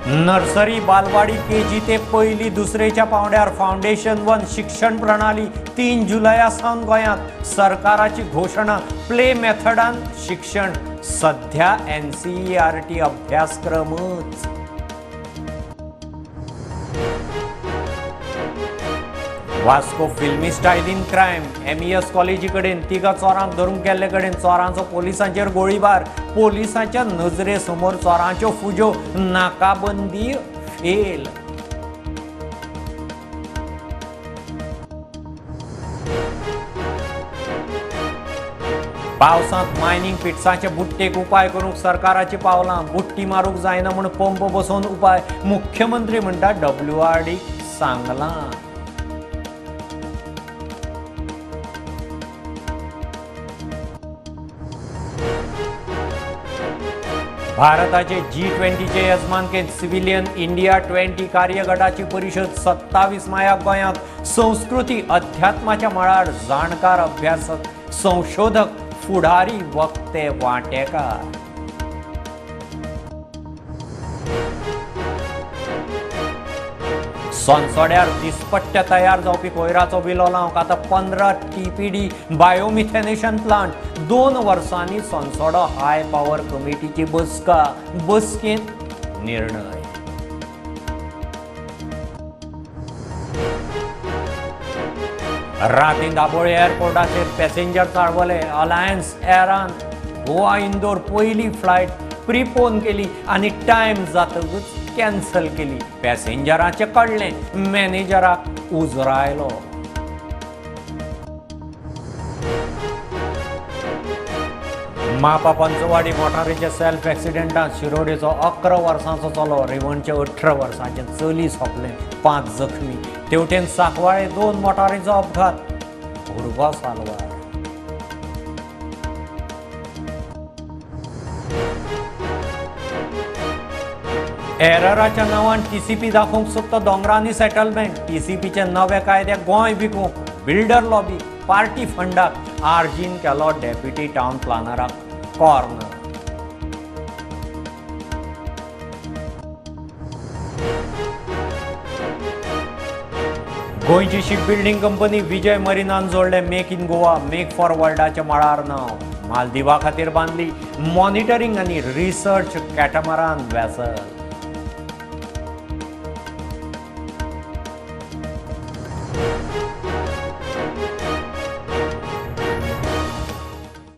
Nursery बालवाडी KG ते पहिली दुसरेच्या पावंड्यार फाउंडेशन वन शिक्षण प्रणाली 3 जुलयासावन गोंयांत सरकाराची घोषणा प्ले मेथडान शिक्षण सध्या NCERT अभ्यासक्रमच। वास्को फिल्मी स्टायलीन क्रायम MES कॉलेजी कडेन 3 चोरांक धरून गेल्ले कडेन चोरांचो पोलिसांचेर गोळीबार पोलिसांच्या नजरे समोर चोरांच्यो फुजो नाकाबंदी फेल। पावसांत मायनिंग पिट्सांचे बुट्टेक उपाय करूंक सरकाराची पावलां बुट्टी मारूंक जायना म्हूण पंप बसोवन उपाय मुख्यमंत्री म्हणटा WRD सांगलां। भारताचे G20चे येजमानकेंत सिव्हिलियन इंडिया 20 कार्यगटाची परिशद 27 मायाक गोंयांत संस्कृती अध्यात्माच्या मळार जाणकार अभ्यासक संशोधक फुडारी वक्ते वांटेकार। सोनसोड्यार दिसपट्ट्या तयार जावपी कोयराचो विलो लावंक आतां 15 TPD बायोमिथेनेशन प्लांट 2 वर्सांनी सोनसोडो हाय पॉवर कमिटीची बसकेंत निर्णय। रातीं दाबोळे एअरपोर्टाचेर पॅसेंजर चळवले अलायन्स एरान गोवा इंदोर पहिली फ्लायट प्रीपोन केली आनी टायम जातकच कॅन्सल केली। पॅसेंजरांचे कळले मॅनेजराक उजरायलो। मापा पंचवाडी मोटारीच्या सेल्फ एक्सिडेंटात शिरोडेचो 11 वर्सांचो चलो रेवणचे 18 वर्सांचे चली सोंपले 5 जखमी। तेवटेन सांकवाळे 2 मोटारींचो अपघात भुरगो साल्वार। एरराच्या नांवान TCP दाखोवंक सोदता दोंगरांनी सेटलमेंट TCPचे नवे कायदे गोंय विकूंक बिल्डर लॉबी पार्टी फंडाक आर्जीन केलो डेप्युटी टावन प्लॅनराक कॉर्नर। गोंयची शिप बिल्डिंग कंपनी विजय मरिनान जोडले make in Goa make for वर्ल्डाच्या मळार नांव। मालदीवा खातीर बांदली मॉनिटरींग आनी रिसर्च कॅटामरान वेसल।